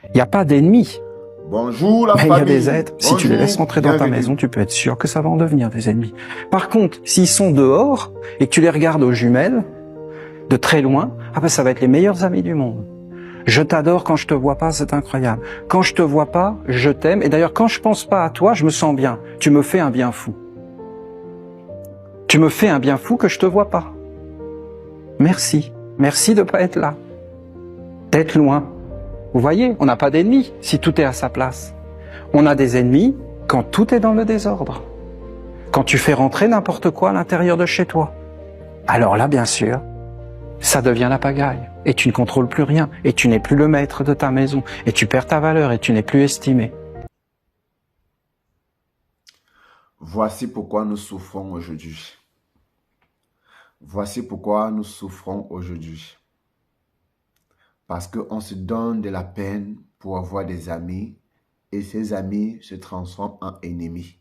Il n'y a pas d'ennemis. Bonjour la Mais il famille. y a des êtres, si tu les laisses rentrer dans ta maison, tu peux être sûr que ça va en devenir des ennemis. Par contre, s'ils sont dehors et que tu les regardes aux jumelles, de très loin, ah ben ça va être les meilleurs amis du monde. Je t'adore quand je te vois pas, c'est incroyable. Quand je te vois pas, je t'aime. Et d'ailleurs, quand je pense pas à toi, je me sens bien. Tu me fais un bien fou. Tu me fais un bien fou que je te vois pas. Merci. Merci de pas être là. D'être loin. Vous voyez, on n'a pas d'ennemis si tout est à sa place. On a des ennemis quand tout est dans le désordre. Quand tu fais rentrer n'importe quoi à l'intérieur de chez toi. Alors là, bien sûr, ça devient la pagaille. Et tu ne contrôles plus rien. Et tu n'es plus le maître de ta maison. Et tu perds ta valeur et tu n'es plus estimé. Voici pourquoi nous souffrons aujourd'hui. Voici pourquoi nous souffrons aujourd'hui. Parce qu'on se donne de la peine pour avoir des amis et ces amis se transforment en ennemis.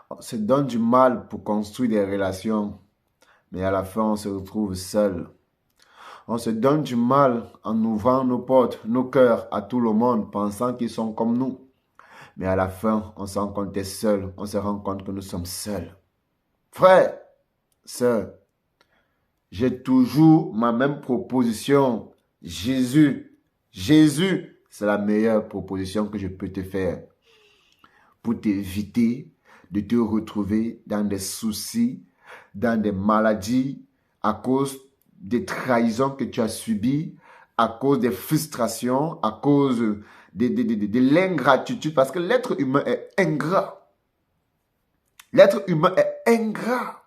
On se donne du mal pour construire des relations, mais à la fin on se retrouve seul. On se donne du mal en ouvrant nos portes, nos cœurs à tout le monde, pensant qu'ils sont comme nous. Mais à la fin, on se rend compte d'être seul. On se rend compte que nous sommes seuls. Frère, sœur, j'ai toujours ma même proposition. Jésus, c'est la meilleure proposition que je peux te faire pour t'éviter de te retrouver dans des soucis, dans des maladies à cause des trahisons que tu as subies, à cause des frustrations, à cause de l'ingratitude, parce que l'être humain est ingrat. L'être humain est ingrat.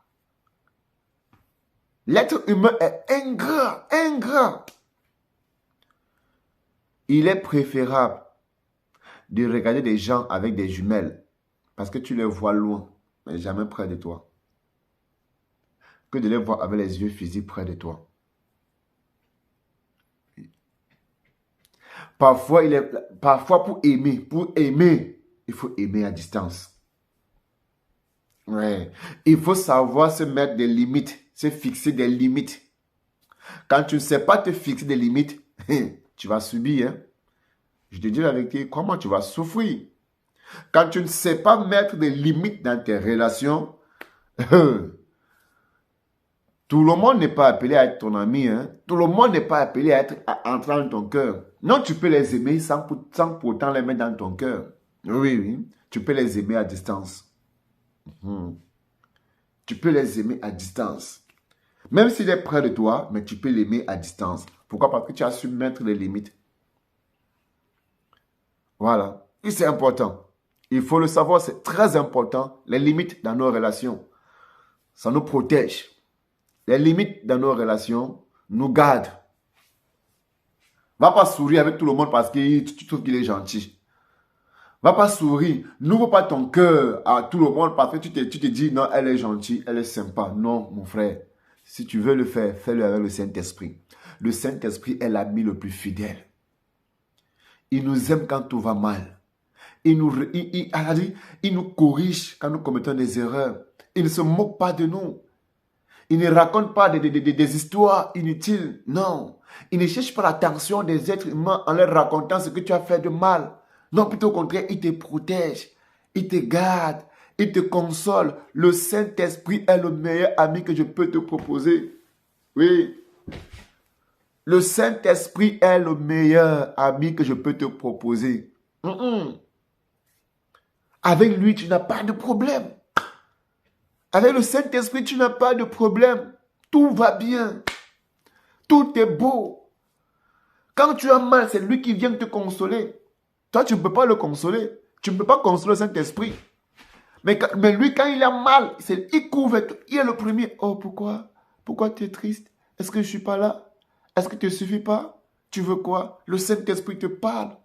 L'être humain est ingrat. Il est préférable de regarder des gens avec des jumelles, parce que tu les vois loin, mais jamais près de toi, que de les voir avec les yeux physiques près de toi. Parfois pour aimer, il faut aimer à distance. Ouais. Il faut savoir se mettre des limites, se fixer des limites. Quand tu ne sais pas te fixer des limites, tu vas subir. Hein? Je te dis la vérité, comment tu vas souffrir. Quand tu ne sais pas mettre des limites dans tes relations, tout le monde n'est pas appelé à être ton ami. Hein? Tout le monde n'est pas appelé à entrer dans ton cœur. Non, tu peux les aimer sans pourtant les mettre dans ton cœur. Oui. Tu peux les aimer à distance. Tu peux les aimer à distance. Même s'il est près de toi, mais tu peux l'aimer à distance. Pourquoi? Parce que tu as su mettre les limites. Voilà. Et c'est important. Il faut le savoir, c'est très important. Les limites dans nos relations, ça nous protège. Les limites dans nos relations nous gardent. Va pas sourire avec tout le monde parce que tu trouves qu'il est gentil. Va pas sourire. N'ouvre pas ton cœur à tout le monde parce que tu te dis, non, elle est gentille, elle est sympa. Non, mon frère. Si tu veux le faire, fais-le avec le Saint-Esprit. Le Saint-Esprit est l'ami le plus fidèle. Il nous aime quand tout va mal. Il nous corrige quand nous commettons des erreurs. Il ne se moque pas de nous. Il ne raconte pas des histoires inutiles. Non. Il ne cherche pas l'attention des êtres humains en leur racontant ce que tu as fait de mal. Non, plutôt au contraire, il te protège. Il te garde. Il te console. Le Saint-Esprit est le meilleur ami que je peux te proposer. Oui. Le Saint-Esprit est le meilleur ami que je peux te proposer. Avec lui, tu n'as pas de problème. Avec le Saint-Esprit, tu n'as pas de problème. Tout va bien. Tout est beau. Quand tu as mal, c'est lui qui vient te consoler. Toi, tu ne peux pas le consoler. Tu ne peux pas consoler le Saint-Esprit. Mais lui, quand il a mal, il couvre. Il est le premier. Oh, pourquoi? Pourquoi tu es triste? Est-ce que je ne suis pas là? Est-ce que tu ne suffis pas? Tu veux quoi? Le Saint-Esprit te parle.